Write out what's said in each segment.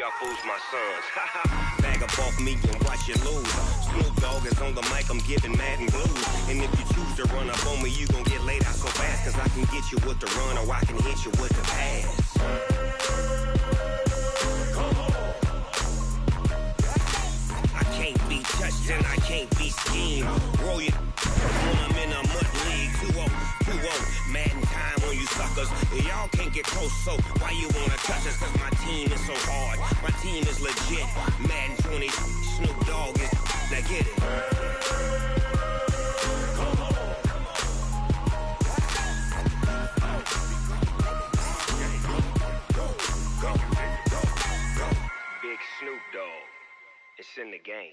y'all fools my sons. Bag up off me and watch you lose. Snoop Dogg is on the mic, I'm giving Madden blues. And if you choose to run up on me, you gon' get laid out so fast. Cause I can get you with the run or I can hit you with the pass. I can't be touched and I can't be schemed. Roll you when I'm in a mud league. 2-0, 2-0. Madden time on you suckers. Y'all can't get close, so why you wanna touch us? Cause my team is so hard. My team is legit. Madden 20, Snoop Dogg is. Now get it. Big Snoop Dogg. It's in the game.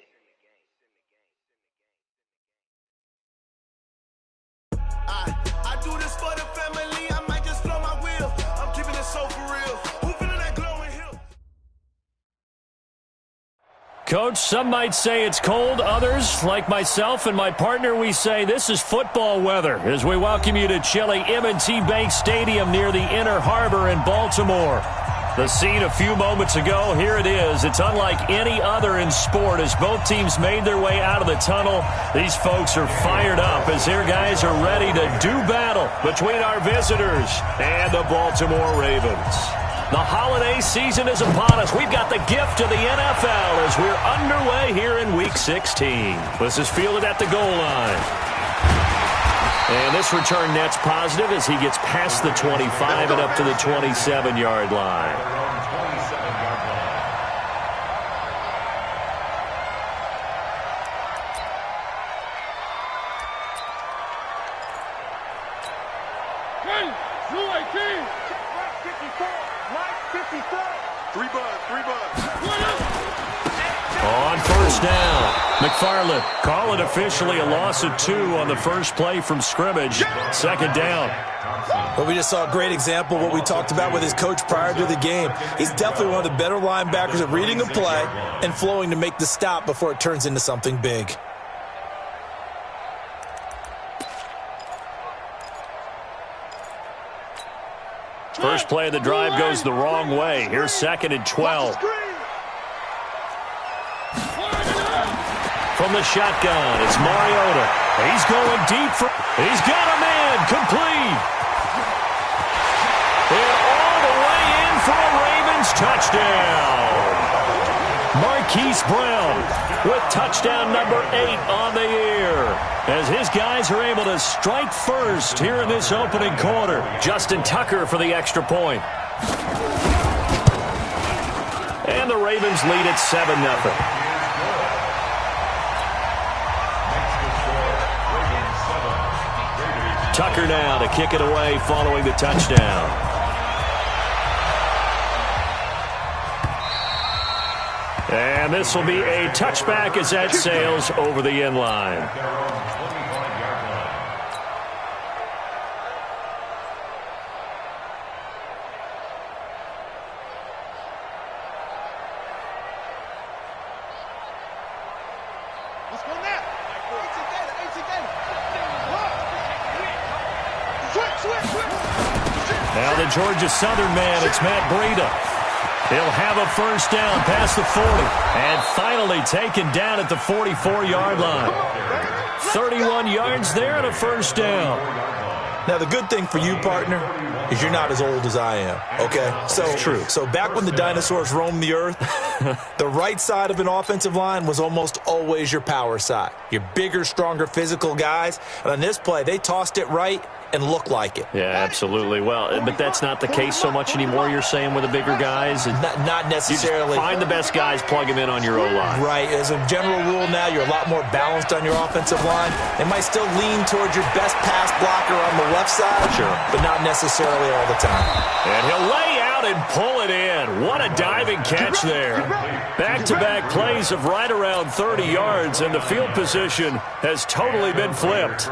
I do this for the family. I might just blow my wheel. I'm keeping it so for real. Who feeling that glowing hill? Coach, some might say it's cold. Others, like myself and my partner, we say this is football weather as we welcome you to chilly M&T Bank Stadium near the Inner Harbor in Baltimore. The scene a few moments ago, here it is. It's unlike any other in sport as both teams made their way out of the tunnel. These folks are fired up as their guys are ready to do battle between our visitors and the Baltimore Ravens. The holiday season is upon us. We've got the gift of the NFL as we're underway here in Week 16. This is fielded at the goal line. And this return net's positive as he gets past the 25 and up to the 27-yard line. On first down, McFarland call it officially a loss of 2 on the first play from scrimmage. Second down. Well, we just saw a great example of what we talked about with his coach prior to the game. He's definitely one of the better linebackers at reading the play and flowing to make the stop before it turns into something big. First play of the drive goes the wrong way. Here's 2nd and 12. From the shotgun, it's Mariota. He's going deep. He's got a man. Complete. And all the way in for a Ravens touchdown. Marquise Brown with touchdown number 8 on the year as his guys are able to strike first here in this opening quarter. Justin Tucker for the extra point. And the Ravens lead at 7-0. Tucker now to kick it away following the touchdown. And this will be a touchback as that sails over the end line. Let's go now. Now the Georgia Southern man, it's Matt Breida. He'll have a first down past the 40 and finally taken down at the 44-yard line. 31 yards there and a first down. Now, the good thing for you, partner, is you're not as old as I am, okay? So, true. So back when the dinosaurs roamed the earth, the right side of an offensive line was almost always your power side. Your bigger, stronger, physical guys. And on this play, they tossed it right and looked like it. Yeah, absolutely. Well, but that's not the case so much anymore, you're saying, with the bigger guys? Not necessarily. You just find the best guys, plug them in on your O-line. Right. As a general rule now, you're a lot more balanced on your offensive line. They might still lean towards your best pass blocker on the left side, sure, but not necessarily all the time. And he'll lay out and pull it in. What a diving catch there. Back-to-back plays of right around 30 yards, and the field position has totally been flipped.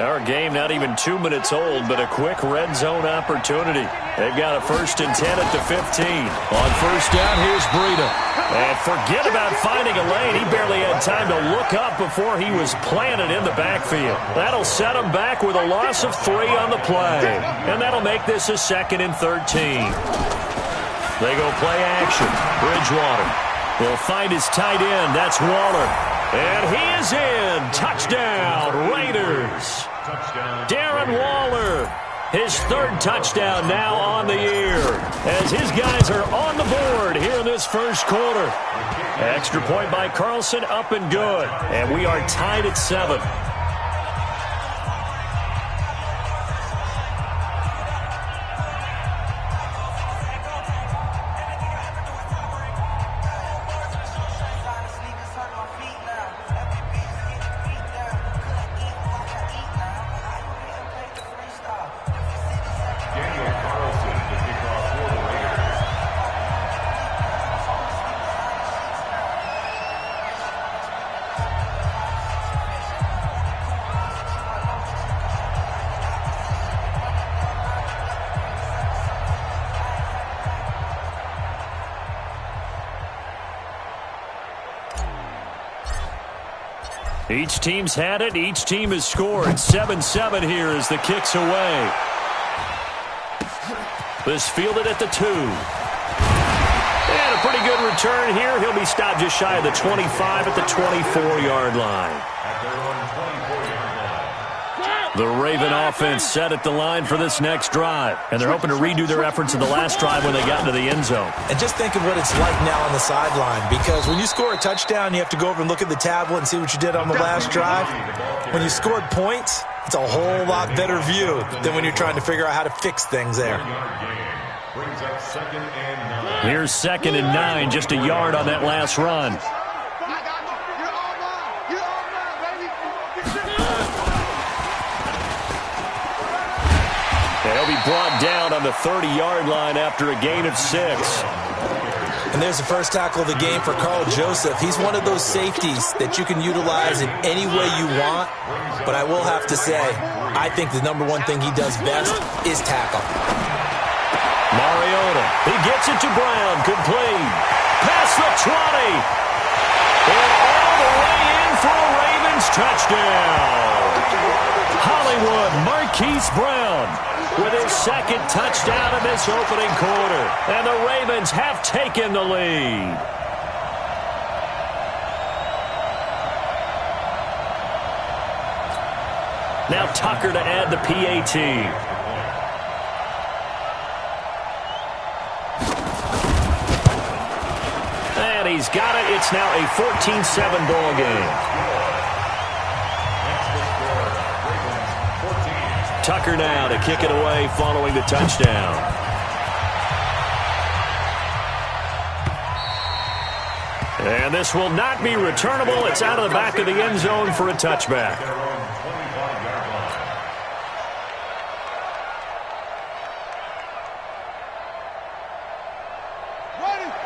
Our game not even 2 minutes old, but a quick red zone opportunity. They've got a 1st and 10 at the 15. On 1st down, here's Breida. And forget about finding a lane. He barely had time to look up before he was planted in the backfield. That'll set him back with a loss of 3 on the play. And that'll make this a 2nd and 13. They go play action. Bridgewater will find his tight end. That's Waller. And he is in. Touchdown, Raiders. Darren Waller, his 3rd touchdown now on the year, as his guys are on the board here in this 1st quarter. Extra point by Carlson, up and good. And we are tied at 7. Each team's had it. Each team has scored. 7-7 here as the kick's away. This fielded at the 2. And a pretty good return here. He'll be stopped just shy of the 25 at the 24-yard line. The Raven offense set at the line for this next drive. And they're hoping to redo their efforts in the last drive when they got into the end zone. And just think of what it's like now on the sideline, because when you score a touchdown, you have to go over and look at the tablet and see what you did on the last drive. When you scored points, it's a whole lot better view than when you're trying to figure out how to fix things there. Here's 2nd and 9, just a yard on that last run. They'll be brought down on the 30-yard line after a gain of 6. And there's the first tackle of the game for Carl Joseph. He's one of those safeties that you can utilize in any way you want. But I will have to say, I think the number one thing he does best is tackle. Mariota, he gets it to Brown, complete. Past the 20. And all the way in for a Ravens touchdown. Hollywood Marquise Brown with his 2nd touchdown in this opening quarter. And the Ravens have taken the lead. Now Tucker to add the PAT. And he's got it. It's now a 14-7 ball game. Tucker now to kick it away following the touchdown. And this will not be returnable. It's out of the back of the end zone for a touchback.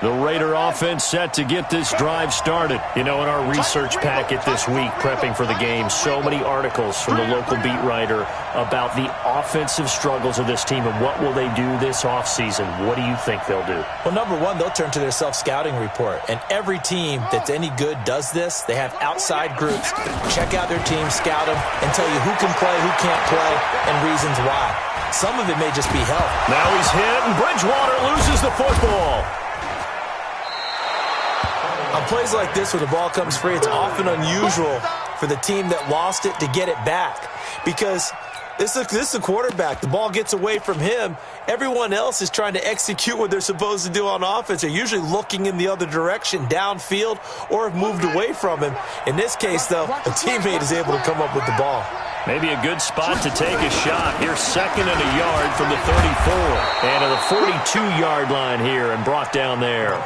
The Raider offense set to get this drive started. You know, in our research packet this week, prepping for the game, so many articles from the local beat writer about the offensive struggles of this team and what will they do this offseason. What do you think they'll do? Well, number one, they'll turn to their self-scouting report. And every team that's any good does this. They have outside groups. Check out their team, scout them, and tell you who can play, who can't play, and reasons why. Some of it may just be health. Now he's hit, and Bridgewater loses the football. On plays like this, when the ball comes free, it's often unusual for the team that lost it to get it back. Because this is a quarterback. The ball gets away from him. Everyone else is trying to execute what they're supposed to do on offense. They're usually looking in the other direction, downfield, or have moved away from him. In this case, though, a teammate is able to come up with the ball. Maybe a good spot to take a shot. Here's 2nd and a yard from the 34. And to the 42-yard line here and brought down there.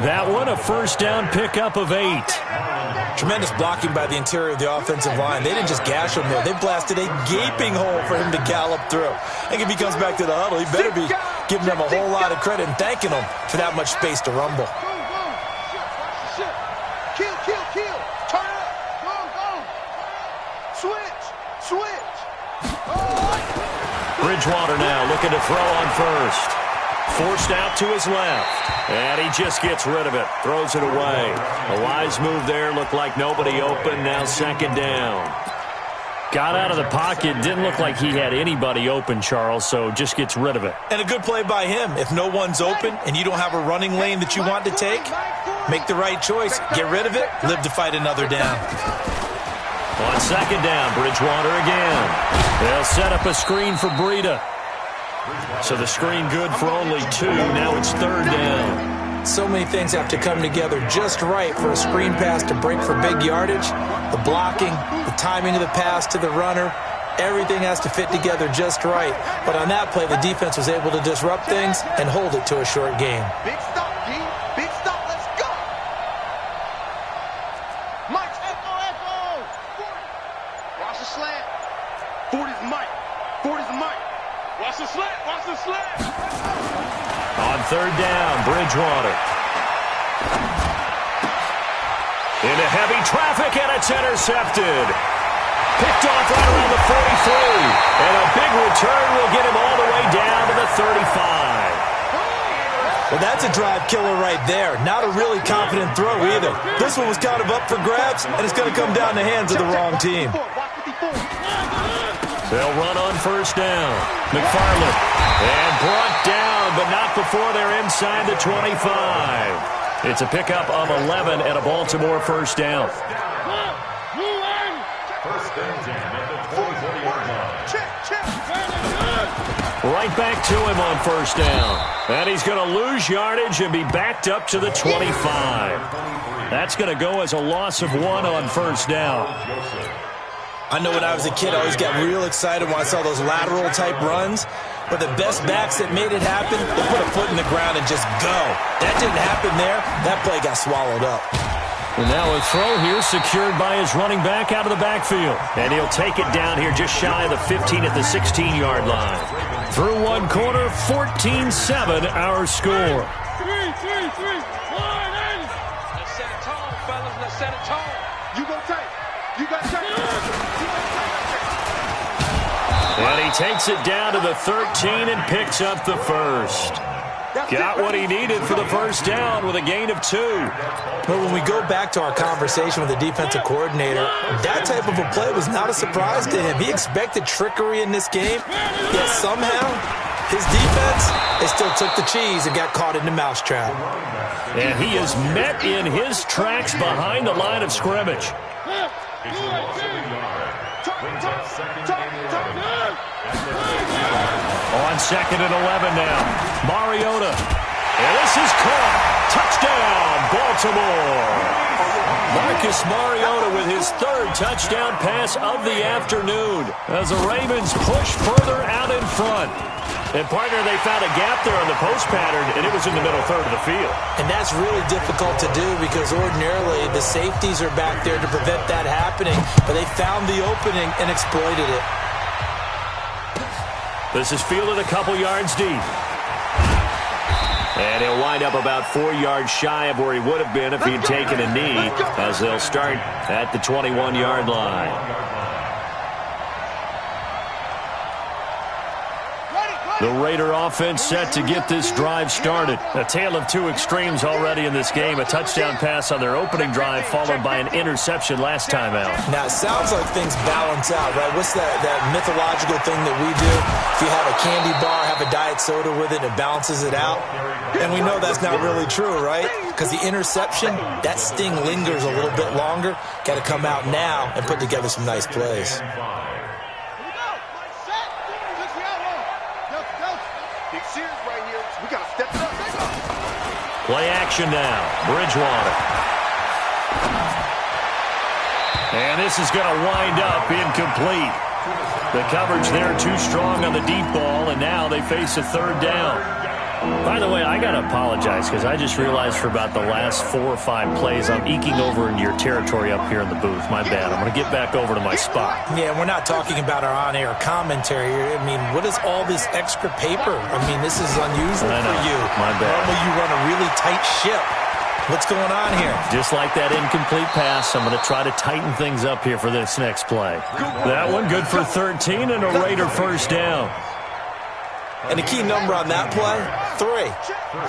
That one, a first down pickup of 8. Tremendous blocking by the interior of the offensive line. They didn't just gash him there. They blasted a gaping hole for him to gallop through. I think if he comes back to the huddle, he better be giving them a whole lot of credit and thanking them for that much space to rumble. Kill. Turn up. Go. Switch. Bridgewater now looking to throw on first. Forced out to his left. And he just gets rid of it. Throws it away. A wise move there. Looked like nobody open. Now second down. Got out of the pocket. Didn't look like he had anybody open, Charles, so just gets rid of it. And a good play by him. If no one's open and you don't have a running lane that you want to take, make the right choice. Get rid of it. Live to fight another down. On second down, Bridgewater again. They'll set up a screen for Breida. So the screen good for only 2. Now it's third down. So many things have to come together just right for a screen pass to break for big yardage. The blocking, the timing of the pass to the runner, everything has to fit together just right. But on that play, the defense was able to disrupt things and hold it to a short game. Big stop, G. Big stop. Let's go. Mike, echo. Watch the slant. 40's Mike. 40's Mike. Watch the slant. Watch the slant. On third down, Bridgewater. Into heavy traffic, and it's intercepted. Picked off right around the 43. And a big return will get him all the way down to the 35. Well, that's a drive killer right there. Not a really confident throw either. This one was kind of up for grabs, and it's going to come down the hands of the wrong team. They'll run on first down. McFarland. And brought down, but not before they're inside the 25. It's a pickup of 11 and a Baltimore first down. Right back to him on first down. And he's going to lose yardage and be backed up to the 25. That's going to go as a loss of 1 on first down. I know when I was a kid, I always got real excited when I saw those lateral-type runs. But the best backs that made it happen, they put a foot in the ground and just go. That didn't happen there. That play got swallowed up. And now a throw here secured by his running back out of the backfield. And he'll take it down here just shy of the 15 at the 16-yard line. Through one quarter, 14-7 our score. 3, 3, 3, 1, and let's set it tall, fellas. Let's set it tall. You go tight. You got tight. And he takes it down to the 13 and picks up the first. Got what he needed for the first down with a gain of 2. But when we go back to our conversation with the defensive coordinator, that type of a play was not a surprise to him. He expected trickery in this game, yet somehow his defense, they still took the cheese and got caught in the mousetrap. And he is met in his tracks behind the line of scrimmage. On second and 11 now. Mariota. And this is caught. Touchdown, Baltimore. Marcus Mariota with his 3rd touchdown pass of the afternoon as the Ravens push further out in front. And, partner, they found a gap there on the post pattern, and it was in the middle third of the field. And that's really difficult to do because ordinarily the safeties are back there to prevent that happening, but they found the opening and exploited it. This is fielded a couple yards deep. And he'll wind up about 4 yards shy of where he would have been if he'd taken a knee, as they'll start at the 21-yard line. The Raider offense set to get this drive started. A tale of 2 extremes already in this game. A touchdown pass on their opening drive followed by an interception last time out. Now, it sounds like things balance out, right? What's that mythological thing that we do? If you have a candy bar, have a diet soda with it, it balances it out. And we know that's not really true, right? Because the interception, that sting lingers a little bit longer. Got to come out now and put together some nice plays. Play action now. Bridgewater. And this is going to wind up incomplete. The coverage there too strong on the deep ball, and now they face a 3rd down. By the way, I got to apologize because I just realized for about the last 4 or 5 plays I'm eking over into your territory up here in the booth. My bad. I'm going to get back over to my spot. Yeah, we're not talking about our on-air commentary here. I mean, what is all this extra paper? I mean, this is unusual for you. My bad. Normally you run a really tight ship. What's going on here? Just like that incomplete pass, I'm going to try to tighten things up here for this next play. That one good for 13 and a Raider first down. And the key number on that play, 3.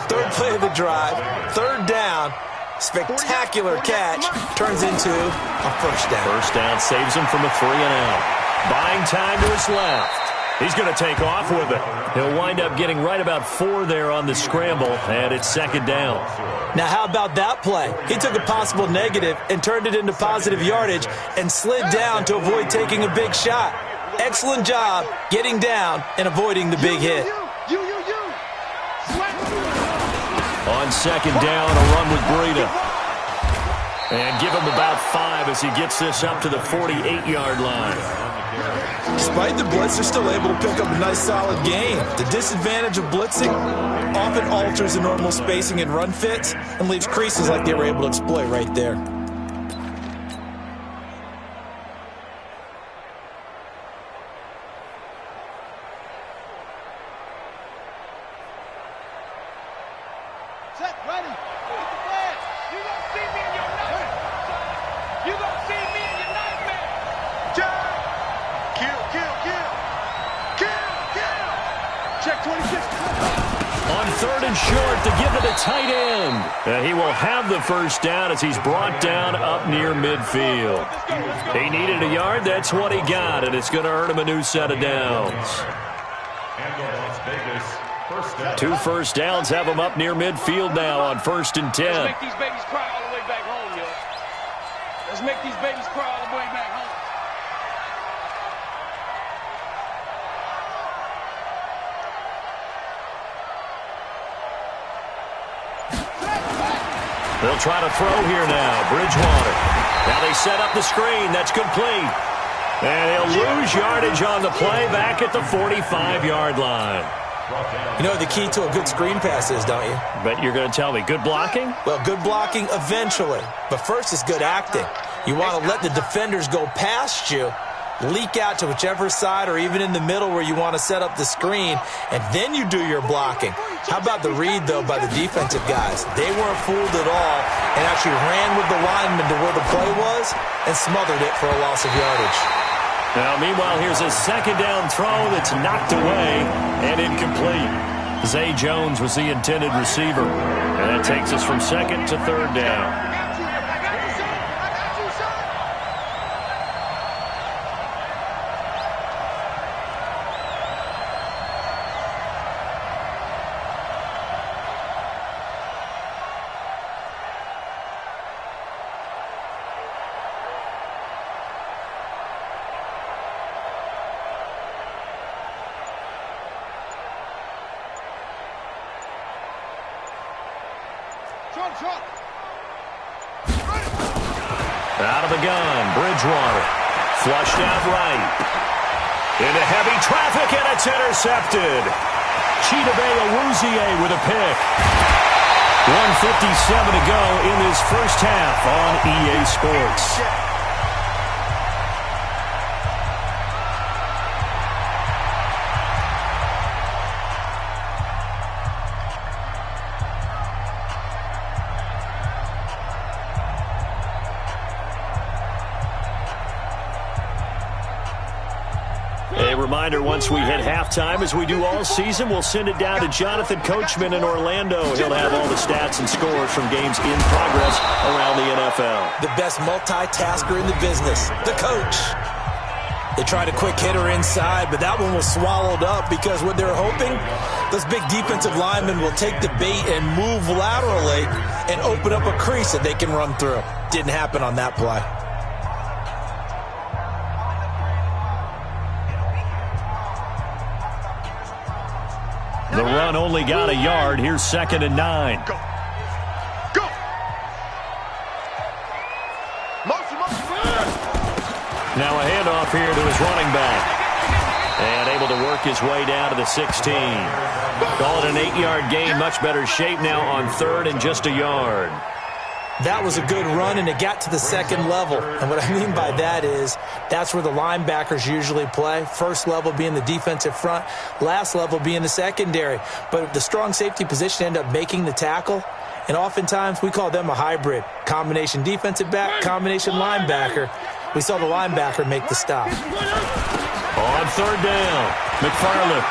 Third play of the drive, third down, spectacular catch, turns into a first down. First down saves him from a 3-and-out. Buying time to his left. He's going to take off with it. He'll wind up getting right about 4 there on the scramble, and it's second down. Now, how about that play? He took a possible negative and turned it into positive yardage and slid down to avoid taking a big shot. Excellent job getting down and avoiding the big hit. On second down, a run with Breida. And give him about 5 as he gets this up to the 48-yard line. Despite the blitz, they're still able to pick up a nice solid gain. The disadvantage of blitzing often alters the normal spacing and run fits and leaves creases like they were able to exploit right there. Set, ready. Hit the flag. You gonna see me in your nightmare. You gonna see me in your nightmare. Jump. Kill, kill, kill. Kill, kill. Check 26. On third and short to give it a tight end. And he will have the first down as he's brought down up near midfield. He needed a yard. That's what he got, and it's going to earn him a new set of downs. 2 first downs have him up near midfield now on 1st and 10. Let's make these babies cry all the way back home, yo. Let's make these babies cry all the way back home. They'll try to throw here now. Bridgewater. Now they set up the screen. That's complete. And he'll lose yardage on the play back at the 45-yard line. You know what the key to a good screen pass is, don't you? Bet you're going to tell me. Good blocking? Well, good blocking eventually. But first is good acting. You want to let the defenders go past you, leak out to whichever side or even in the middle where you want to set up the screen, and then you do your blocking. How about the read, though, by the defensive guys? They weren't fooled at all and actually ran with the lineman to where the play was and smothered it for a loss of yardage. Now, meanwhile, here's a second down throw that's knocked away and incomplete. Zay Jones was the intended receiver. And that takes us from second to third down. Out of the gun, Bridgewater. Flushed out right. Into heavy traffic, and it's intercepted. Chidobe Awuzie with a pick. 1:57 to go in this first half on EA Sports. Reminder, once we hit halftime, as we do all season, we'll send it down to Jonathan Coachman in Orlando. He'll have all the stats and scores from games in progress around the NFL. The best multitasker in the business, the coach. They tried a quick hitter inside, but that one was swallowed up because what they're hoping, those big defensive linemen will take the bait and move laterally and open up a crease that they can run through. Didn't happen on that play. The run only got a yard. Here's 2nd and 9. Go. Go. Motion. Now a handoff here to his running back. And able to work his way down to the 16. Call it an 8-yard gain. Much better shape now on 3rd and just a yard. That was a good run, and it got to the second level. And what I mean by that is that's where the linebackers usually play. First level being the defensive front, last level being the secondary. But the strong safety position ended up making the tackle, and oftentimes we call them a hybrid. Combination defensive back, combination linebacker. We saw the linebacker make the stop. On 3rd down, McFarland.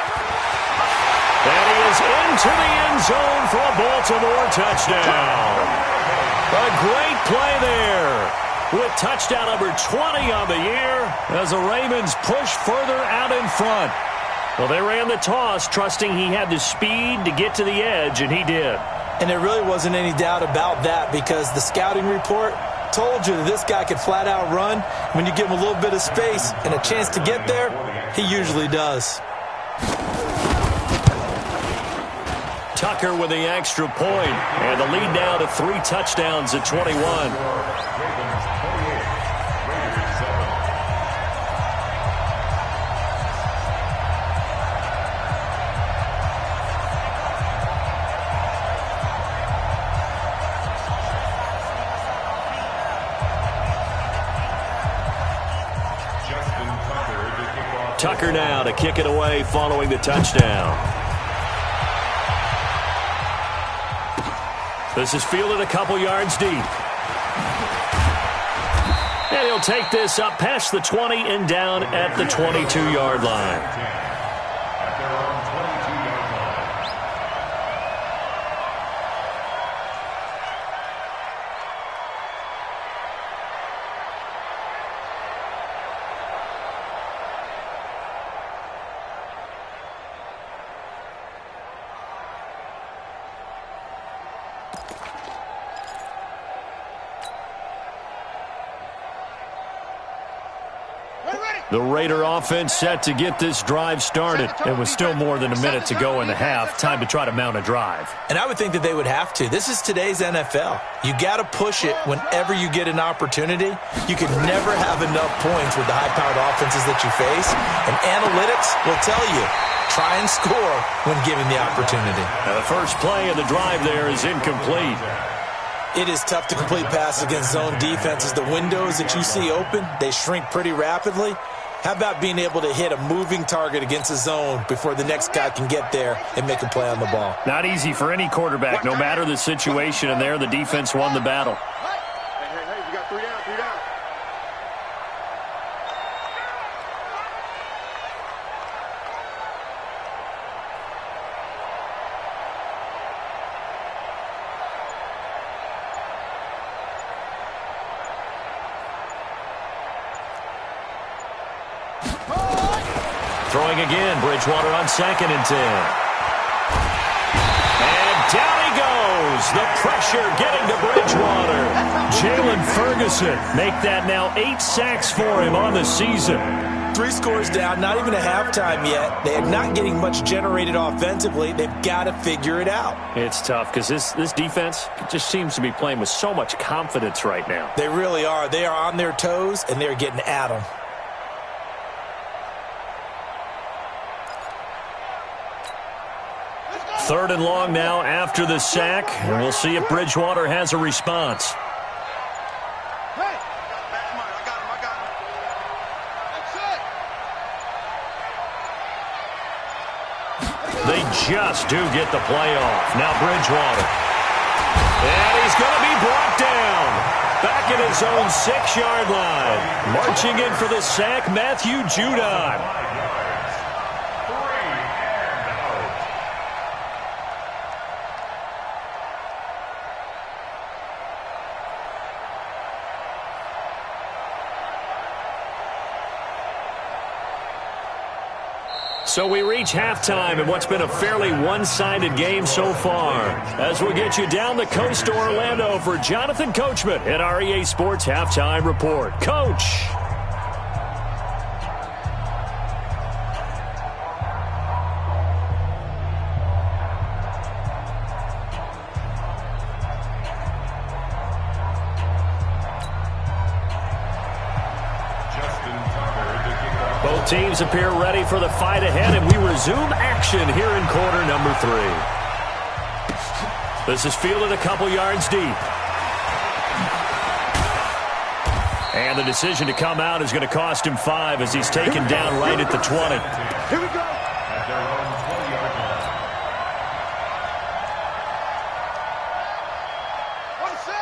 And he is into the end zone for a Baltimore touchdown. A great play there with touchdown number 20 on the year as the Ravens push further out in front. Well, they ran the toss, trusting he had the speed to get to the edge, and he did. And there really wasn't any doubt about that because the scouting report told you that this guy could flat out run. When you give him a little bit of space and a chance to get there, he usually does. Tucker with the extra point, and the lead now to 3 touchdowns at 21. Tucker now to kick it away following the touchdown. This is fielded a couple yards deep. And he'll take this up past the 20 and down at the 22-yard line. The Raider offense set to get this drive started. It was still more than a minute to go in the half. Time to try to mount a drive. And I would think that they would have to. This is today's NFL. You got to push it whenever you get an opportunity. You can never have enough points with the high-powered offenses that you face. And analytics will tell you, try and score when given the opportunity. Now the first play of the drive there is incomplete. It is tough to complete passes against zone defenses. The windows that you see open, they shrink pretty rapidly. How about being able to hit a moving target against a zone before the next guy can get there and make a play on the ball? Not easy for any quarterback, no matter the situation, and there the defense won the battle. Hey, you got 3 down, 3 down. Throwing again, Bridgewater on 2nd and 10. And down he goes. The pressure getting to Bridgewater. Jalen Ferguson make that now 8 sacks for him on the season. 3 scores down, not even a halftime yet. They are not getting much generated offensively. They've got to figure it out. It's tough because this defense just seems to be playing with so much confidence right now. They really are. They are on their toes, and they're getting at them. Third and long now after the sack, and we'll see if Bridgewater has a response. Hey! I got him. That's it! They just do get the play off. Now Bridgewater. And he's going to be brought down. Back at his own 6-yard line. Marching in for the sack, Matthew Judon. So we reach halftime in what's been a fairly one-sided game so far. As we'll get you down the coast to Orlando for Jonathan Coachman at our EA Sports Halftime Report. Coach. Both teams appear ready for the fight ahead, and we resume action here in quarter number 3. This is fielded a couple yards deep. And the decision to come out is going to cost him 5 as he's taken down right at the 20. Here we go.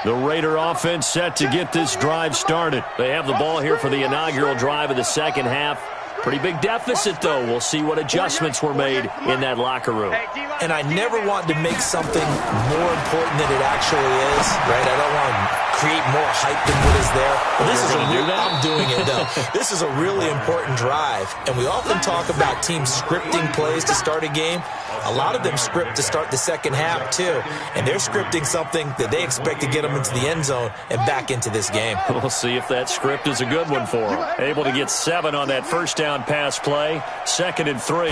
The Raider offense set to get this drive started. They have the ball here for the inaugural drive of the second half. Pretty big deficit, though. We'll see what adjustments were made in that locker room. And I never want to make something more important than it actually is, right? I don't want to create more hype than what is there. But this is I'm doing it, though. This is a really important drive. And we often talk about teams scripting plays to start a game. A lot of them script to start the second half, too. And they're scripting something that they expect to get them into the end zone and back into this game. We'll see if that script is a good one for them. Able to get 7 on that first down pass play. 2nd and 3.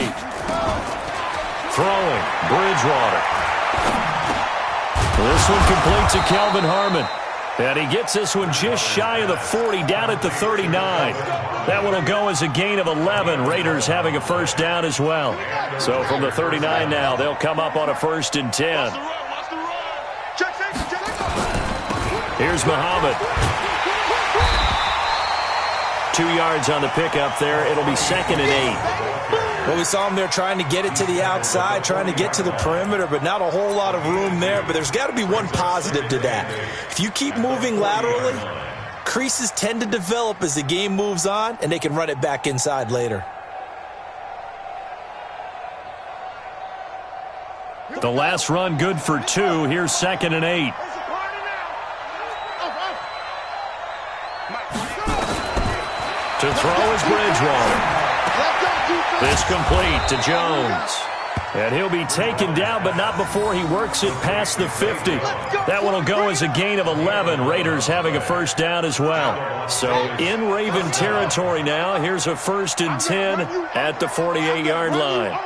Throwing, Bridgewater. This one complete to Kelvin Harmon. And he gets this one just shy of the 40, down at the 39. That one will go as a gain of 11. Raiders having a first down as well. So from the 39 now, they'll come up on a 1st and 10. Here's Muhammad. 2 yards on the pickup there. It'll be 2nd and 8. Well, we saw him there trying to get it to the outside, trying to get to the perimeter, but not a whole lot of room there. But there's got to be one positive to that. If you keep moving laterally, creases tend to develop as the game moves on, and they can run it back inside later. The last run good for 2. Here's 2nd and 8. To throw is Bridgewater. This complete to Jones. And he'll be taken down, but not before he works it past the 50. That one will go as a gain of 11. Raiders having a first down as well. So in Raven territory now. Here's a 1st and 10 at the 48-yard line.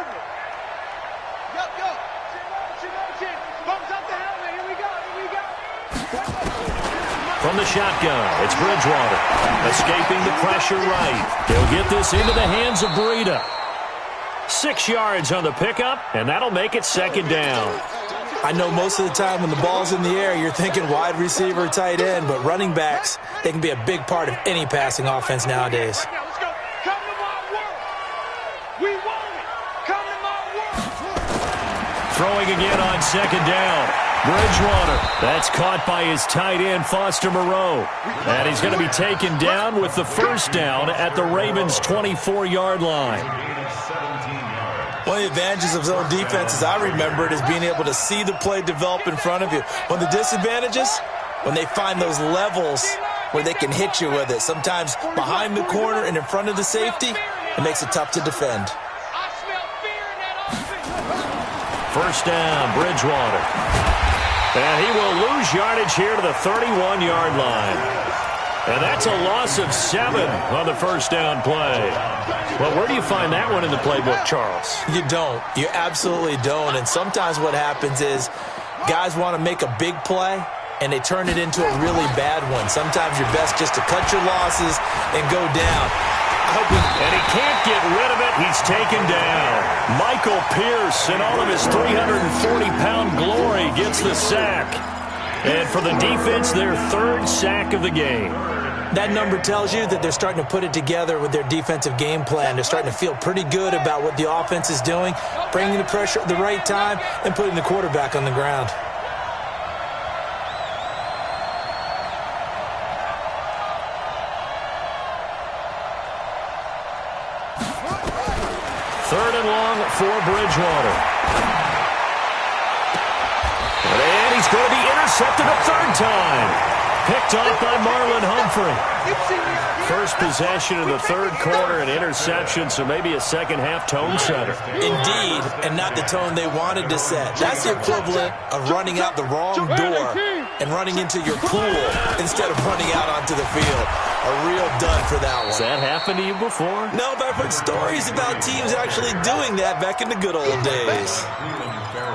From the shotgun, it's Bridgewater. Escaping the pressure right. He'll get this into the hands of Breida. 6 yards on the pickup, and that'll make it 2nd down. I know most of the time when the ball's in the air, you're thinking wide receiver, tight end, but running backs, they can be a big part of any passing offense nowadays. Throwing again on 2nd down. Bridgewater. That's caught by his tight end, Foster Moreau. And he's going to be taken down with the first down at the Ravens' 24-yard line. One of the advantages of zone defenses, I remember it, is being able to see the play develop in front of you. One of the disadvantages, when they find those levels where they can hit you with it. Sometimes behind the corner and in front of the safety, it makes it tough to defend. First down, Bridgewater. And he will lose yardage here to the 31-yard line. And that's a loss of 7 on the first down play. Well, where do you find that one in the playbook, Charles? You don't. You absolutely don't. And sometimes what happens is guys want to make a big play, and they turn it into a really bad one. Sometimes you're best just to cut your losses and go down. And he can't get rid of it. He's taken down. Michael Pierce, in all of his 340-pound glory, gets the sack. And for the defense, their 3rd sack of the game. That number tells you that they're starting to put it together with their defensive game plan. They're starting to feel pretty good about what the offense is doing, bringing the pressure at the right time, and putting the quarterback on the ground. Third and long for Bridgewater. And he's going to be intercepted a 3rd time. Picked off by Marlon Humphrey. First possession of the 3rd quarter, an interception, so maybe a second-half tone setter. Indeed, and not the tone they wanted to set. That's the equivalent of running out the wrong door and running into your pool instead of running out onto the field. A real dud for that one. Has that happened to you before? No, but I've heard stories about teams actually doing that back in the good old days.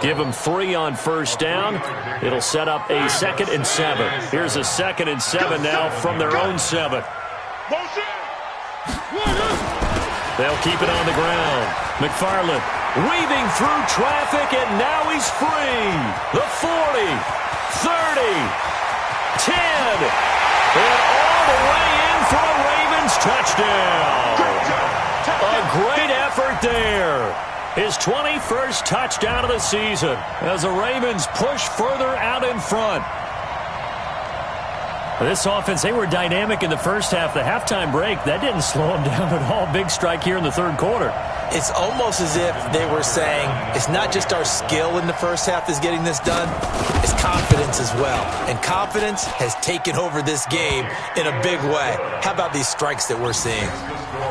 Give them 3 on first down. It'll set up a 2nd and 7. Here's a 2nd and 7 now from their own 7. They'll keep it on the ground. McFarland weaving through traffic, and now he's free. The 40, 30, 10, and all the way in for a Ravens touchdown. A great effort there. His 21st touchdown of the season as the Ravens push further out in front. This offense, they were dynamic in the first half. The halftime break, that didn't slow them down at all. Big strike here in the third quarter. It's almost as if they were saying, it's not just our skill in the first half that's getting this done, it's confidence as well. And confidence has taken over this game in a big way. How about these strikes that we're seeing?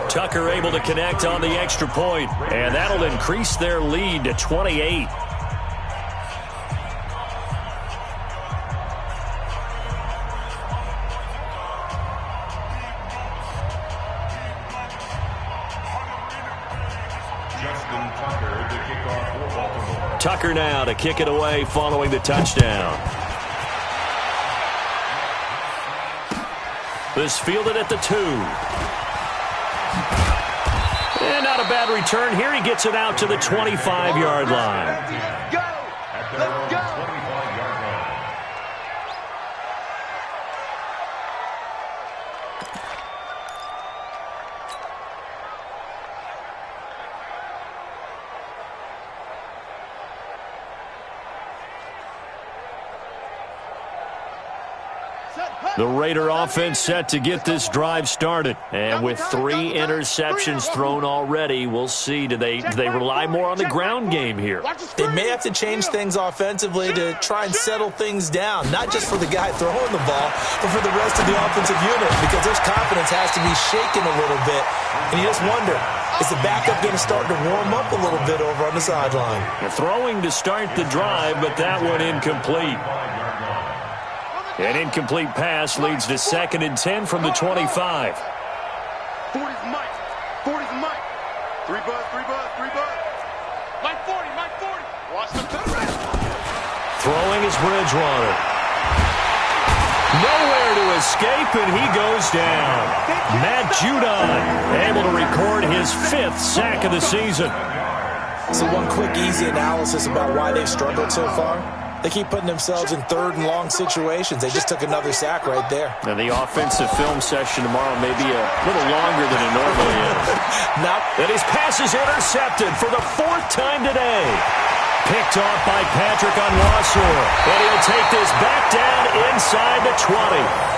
Tucker able to connect on the extra point, and that'll increase their lead to 28. Tucker now to kick it away following the touchdown. This fielded at the 2. And not a bad return here. He gets it out to the 25-yard line. Go! Let's go! The Raider offense set to get this drive started. And with 3 interceptions thrown already, we'll see. Do they rely more on the ground game here? They may have to change things offensively to try and settle things down, not just for the guy throwing the ball, but for the rest of the offensive unit, because their confidence has to be shaken a little bit. And you just wonder, is the backup going to start to warm up a little bit over on the sideline? Throwing to start the drive, but that one incomplete. An incomplete pass leads to 2nd and 10 from the 25. 40's Mike. 40's Mike. 3 buzz, 3 buzz, 3 buzz. Mike 40, Mike 40. Watch the turn. Throwing is Bridgewater. Nowhere to escape, and he goes down. Matt Judon able to record his 5th sack of the season. So one quick, easy analysis about why they've struggled so far. They keep putting themselves in 3rd and long situations. They just took another sack right there. And the offensive film session tomorrow may be a little longer than it normally is. And his pass is intercepted for the 4th time today. Picked off by Patrick Onwuasor. And he'll take this back down inside the 20.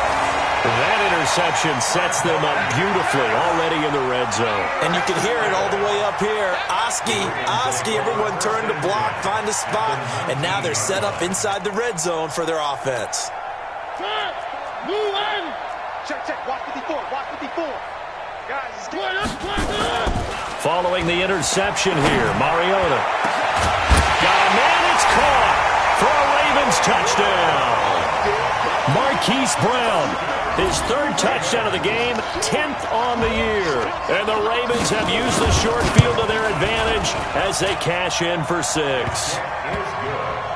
That interception sets them up beautifully already in the red zone. And you can hear it all the way up here. Oski, everyone turned to block, find a spot, and now they're set up inside the red zone for their offense. Move in. Check, check. Watch 54. Watch 54. Guys, it's good. Following the interception here, Mariota. Got a man, it's caught for a Ravens touchdown. Marquise Brown, his 3rd touchdown of the game, 10th on the year. And the Ravens have used the short field to their advantage as they cash in for 6.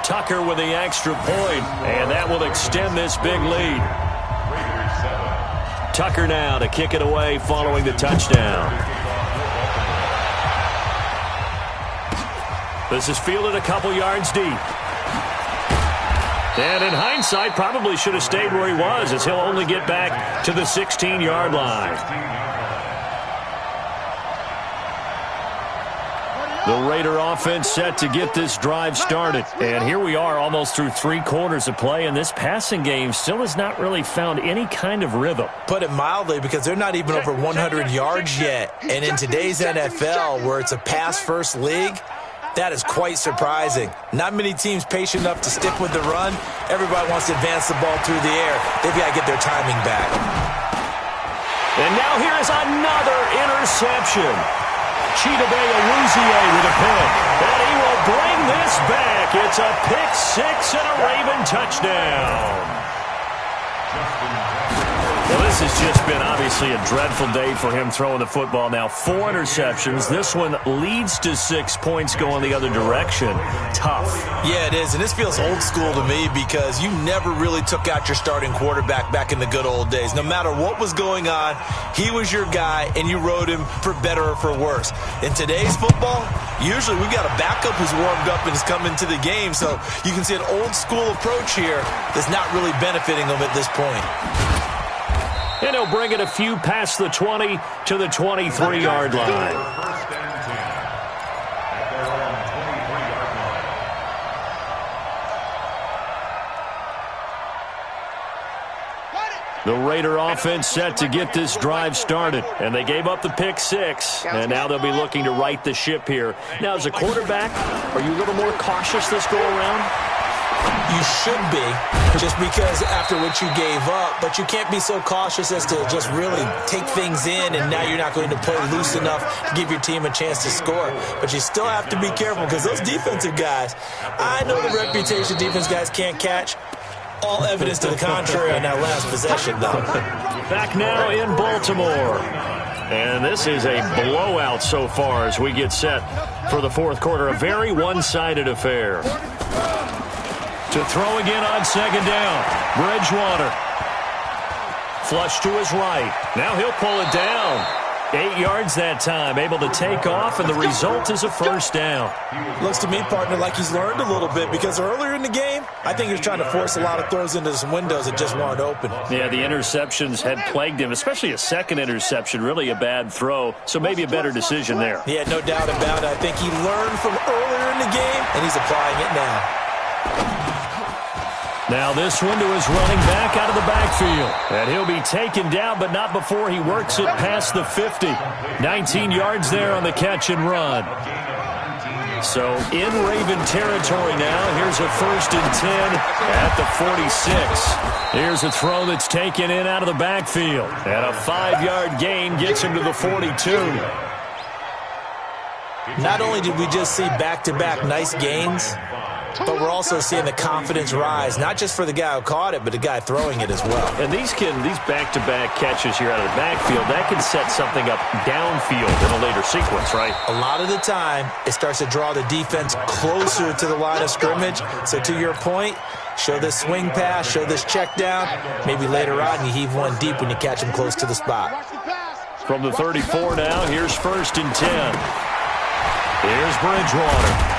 Tucker with the extra point, and that will extend this big lead. Tucker now to kick it away following the touchdown. This is fielded a couple yards deep. And in hindsight, probably should have stayed where he was, as he'll only get back to the 16-yard line. The Raider offense set to get this drive started. And here we are almost through 3 quarters of play, and this passing game still has not really found any kind of rhythm. Put it mildly, because they're not even over 100 yards yet. And in today's NFL, where it's a pass-first league, that is quite surprising. Not many teams patient enough to stick with the run. Everybody wants to advance the ball through the air. They've got to get their timing back. And now here is another interception. Chidobe Awuzie with a pick. And he will bring this back. It's a pick 6 and a Raven touchdown. Well, this has just been obviously a dreadful day for him throwing the football. Now 4 interceptions. This one leads to 6 points going the other direction. Tough. Yeah, it is. And this feels old school to me, because you never really took out your starting quarterback back in the good old days. No matter what was going on, he was your guy, and you rode him for better or for worse. In today's football, usually we've got a backup who's warmed up and is coming to the game. So you can see an old school approach here that's not really benefiting them at this point. And he'll bring it a few past the 20 to the 23-yard line. The Raider offense set to get this drive started. And they gave up the pick 6. And now they'll be looking to right the ship here. Now, as a quarterback, are you a little more cautious this go-around? You should be, just because after what you gave up, but you can't be so cautious as to just really take things in, and now you're not going to play loose enough to give your team a chance to score. But you still have to be careful, because those defensive guys, I know the reputation defense guys can't catch. All evidence to the contrary on that last possession, though. Back now in Baltimore. And this is a blowout so far as we get set for the fourth quarter. A very one-sided affair. To throw again on second down. Bridgewater. Flush to his right. Now he'll pull it down. 8 yards that time. Able to take off, and the result is a first down. Looks to me, partner, like he's learned a little bit, because earlier in the game, I think he was trying to force a lot of throws into some windows that just weren't open. Yeah, the interceptions had plagued him, especially a second interception. Really a bad throw, so maybe a better decision there. Yeah, no doubt about it. I think he learned from earlier in the game, and he's applying it now. Now this one to his running back out of the backfield. And he'll be taken down, but not before he works it past the 50. 19 yards there on the catch and run. So in Raven territory now. Here's a 1st and 10 at the 46. Here's a throw that's taken in out of the backfield. And a 5-yard gain gets him to the 42. Not only did we just see back-to-back nice gains, but we're also seeing the confidence rise, not just for the guy who caught it, but the guy throwing it as well. And these back-to-back catches here out of the backfield, that can set something up downfield in a later sequence, right? A lot of the time, it starts to draw the defense closer to the line of scrimmage. So to your point, show this swing pass, show this check down. Maybe later on you heave one deep when you catch him close to the spot. From the 34 now, here's 1st and 10. Here's Bridgewater.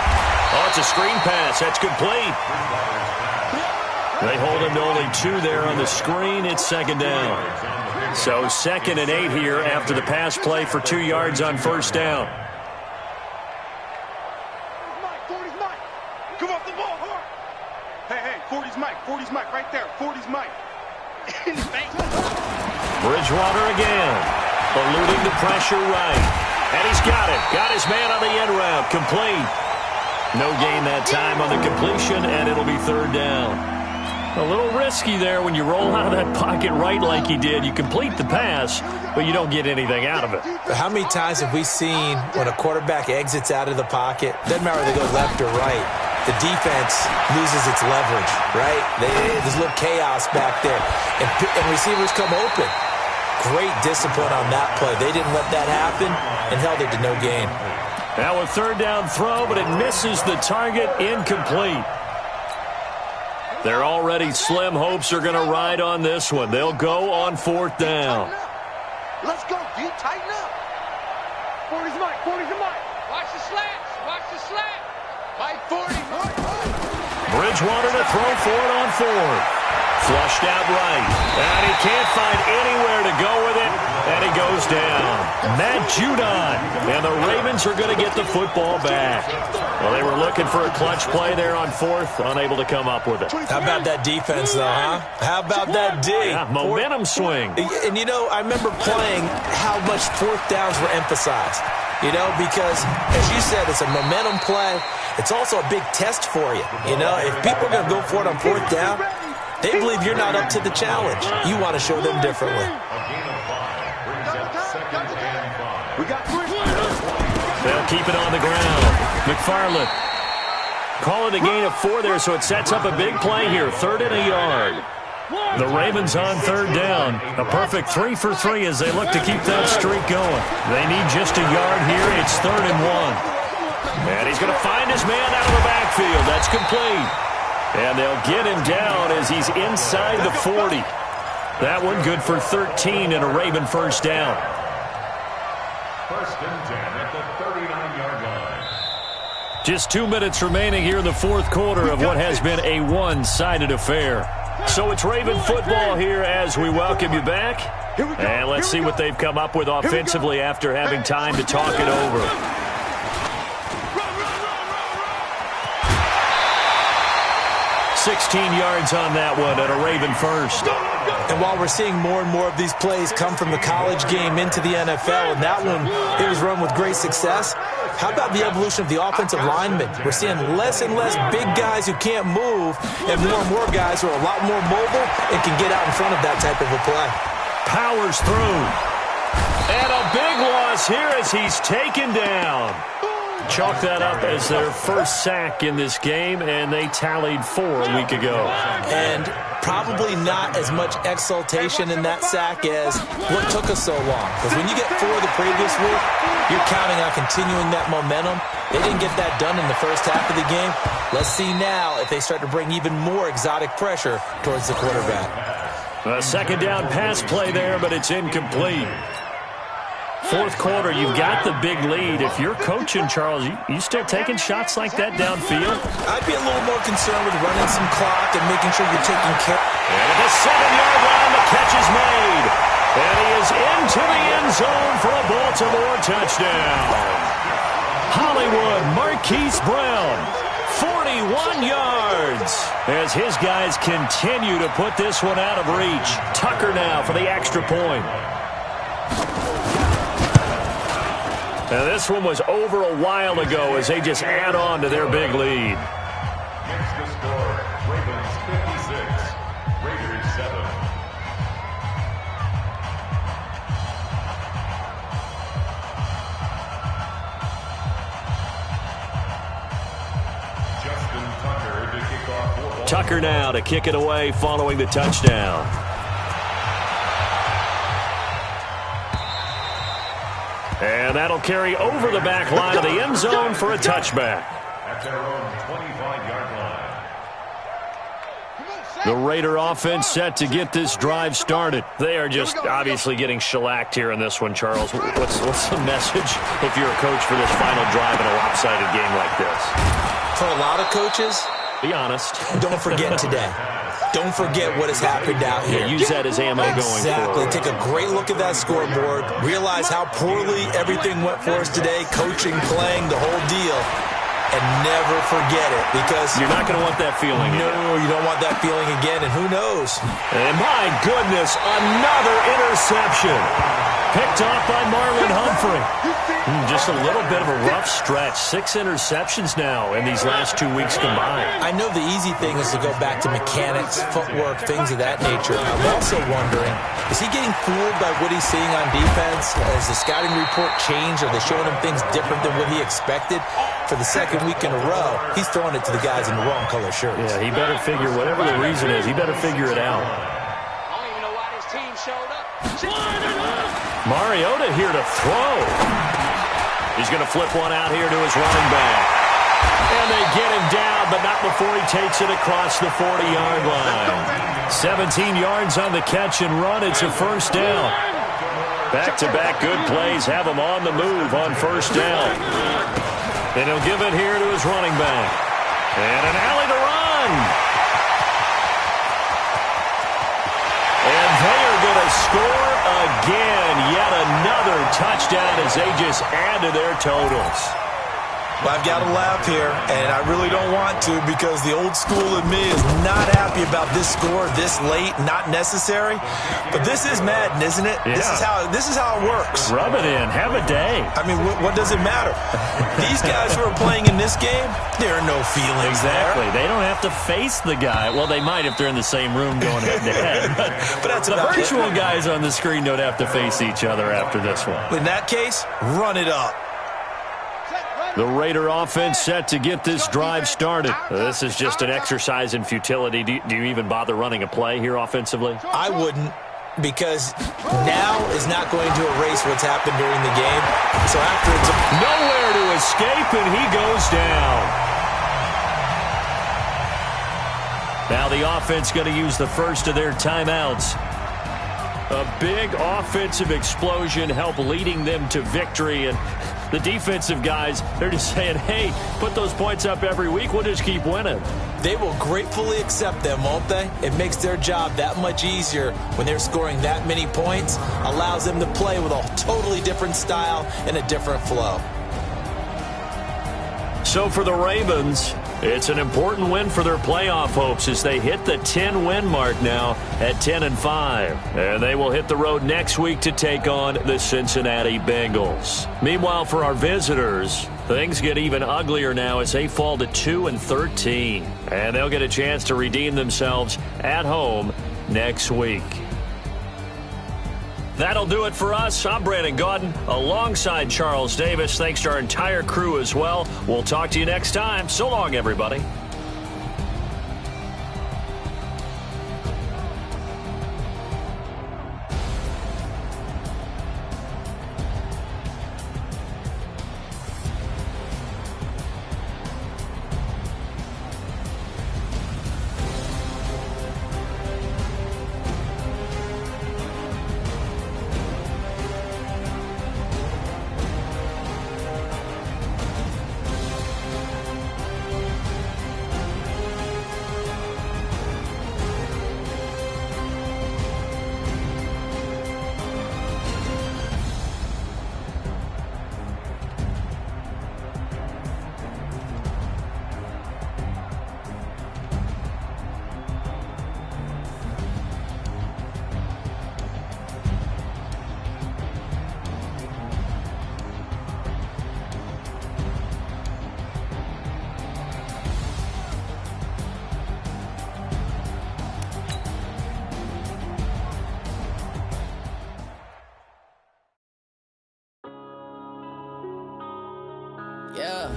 Oh, it's a screen pass. That's complete. They hold him to only 2 there on the screen. It's 2nd down. So 2nd and 8 here after the pass play for 2 yards on 1st down. Come off the ball, hard. Hey, 40's Mike. 40's Mike right there. 40's Mike. Bridgewater again. Eluding the pressure right. And he's got it. Got his man on the end route. Complete. No gain that time on the completion, and it'll be 3rd down. A little risky there when you roll out of that pocket right like he did. You complete the pass, but you don't get anything out of it. But how many times have we seen when a quarterback exits out of the pocket, doesn't matter whether they go left or right, the defense loses its leverage, right? There's a little chaos back there, and receivers come open. Great discipline on that play. They didn't let that happen and held it to no gain. Now a 3rd down throw, but it misses the target. Incomplete. Their already slim hopes are going to ride on this one. They'll go on 4th down. Let's go, D. Tighten up. 40's Mike. 40's Mike. Watch the slants. Watch the slant. Mike 40. Bridgewater to throw for it on 4th. Flushed out right. And he can't find anywhere to go with it. And he goes down. Matt Judon. And the Ravens are going to get the football back. Well, they were looking for a clutch play there on 4th. Unable to come up with it. How about that defense, though, huh? How about that D? Yeah, momentum swing. And, you know, I remember playing how much 4th downs were emphasized. You know, because, as you said, it's a momentum play. It's also a big test for you. You know, if people are going to go for it on 4th down, they believe you're not up to the challenge. You want to show them differently. They'll keep it on the ground. McFarland calling a gain of 4 there, so it sets up a big play here. 3rd and a yard. The Ravens on 3rd down. A perfect 3 for 3 as they look to keep that streak going. They need just a yard here. It's 3rd and 1. And he's going to find his man out of the backfield. That's complete. And they'll get him down as he's inside the 40. That one good for 13 and a Raven 1st down. 1st and 10 at the 39-yard line. Just 2 minutes remaining here in the 4th quarter of what has been a one-sided affair. So it's Raven football here as we welcome you back. And let's see what they've come up with offensively after having time to talk it over. 16 yards on that one and a Raven 1st. And while we're seeing more and more of these plays come from the college game into the NFL, and that one, it was run with great success, how about the evolution of the offensive linemen? We're seeing less and less big guys who can't move and more guys who are a lot more mobile and can get out in front of that type of a play. Powers through. And a big loss here as he's taken down. Chalk that up as their first sack in this game, and they tallied 4 a week ago. And probably not as much exultation in that sack as what took us so long. Because when you get 4 the previous week, you're counting on continuing that momentum. They didn't get that done in the first half of the game. Let's see now if they start to bring even more exotic pressure towards the quarterback. A second down pass play there, but it's incomplete. Fourth quarter, you've got the big lead. If you're coaching, Charles, you still taking shots like that downfield? I'd be a little more concerned with running some clock and making sure you're taking care. And at the 7-yard line, the catch is made. And he is into the end zone for a Baltimore touchdown. Hollywood Marquise Brown, 41 yards. As his guys continue to put this one out of reach. Tucker now for the extra point. Now, this one was over a while ago as they just add on to their big lead. Here's the score. Ravens 56, Raiders 7. Justin Tucker to kick off. Tucker now to kick it away following the touchdown. And that'll carry over the back line of the end zone for a touchback. At their own 25-yard line. The Raider offense set to get this drive started. They are just obviously getting shellacked here in this one, Charles. What's the message if you're a coach for this final drive in a lopsided game like this? For a lot of coaches, be honest. Don't forget today. Don't forget what has happened out here. Yeah, use that as ammo going forward. Exactly. Take a great look at that scoreboard. Realize how poorly everything went for us today, coaching, playing, the whole deal. And never forget it, because you're not going to want that feeling again. No, you don't want that feeling again, and who knows? And my goodness, another interception. Picked off by Marlon Humphrey. Just a little bit of a rough stretch. 6 interceptions now in these last 2 weeks combined. I know the easy thing is to go back to mechanics, footwork, things of that nature. I'm also wondering, is he getting fooled by what he's seeing on defense? Has the scouting report changed? Are they showing him things different than what he expected? For the second week in a row, he's throwing it to the guys in the wrong color shirts. Yeah, he better figure, whatever the reason is, he better figure it out. I don't even know why this team showed up. Mariota here to throw. He's going to flip one out here to his running back. And they get him down, but not before he takes it across the 40-yard line. 17 yards on the catch and run. It's a first down. Back-to-back good plays have him on the move on first down. And he'll give it here to his running back. And an alley to run. And they are going to score again. Yet another touchdown as they just add to their totals. Well, I've got to laugh here, and I really don't want to, because the old school in me is not happy about this score this late, not necessary. But this is Madden, isn't it? Yeah. This is how it works. Rub it in. Have a day. I mean, what does it matter? These guys who are playing in this game, there are no feelings Exactly. there. They don't have to face the guy. Well, they might if they're in the same room going head-to-head. But that's the about virtual it. guys on the screen don't have to face each other after this one. In that case, run it up. The Raider offense set to get this drive started. This is just an exercise in futility. Do you even bother running a play here offensively? I wouldn't, because now is not going to erase what's happened during the game. So after it's nowhere to escape, and he goes down. Now the offense going to use the first of their timeouts. A big offensive explosion helped leading them to victory, and the defensive guys, they're just saying, hey, put those points up every week. We'll just keep winning. They will gratefully accept them, won't they? It makes their job that much easier when they're scoring that many points. Allows them to play with a totally different style and a different flow. So for the Ravens, It's an important win for their playoff hopes as they hit the 10-win mark now at 10-5. And they will hit the road next week to take on the Cincinnati Bengals. Meanwhile, for our visitors, things get even uglier now as they fall to 2-13. And they'll get a chance to redeem themselves at home next week. That'll do it for us. I'm Brandon Gaudin alongside Charles Davis. Thanks to our entire crew as well. We'll talk to you next time. So long, everybody. Yeah.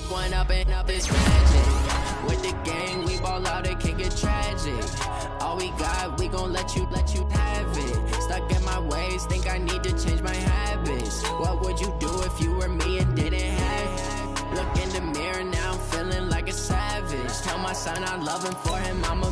One up and up is magic. With the gang, we ball out, it can get tragic. All we got, we gon' let you have it. Stuck in my ways, think I need to change my habits. What would you do if you were me and didn't have it? Look in the mirror now, I'm feeling like a savage. Tell my son I love him, for him I'm a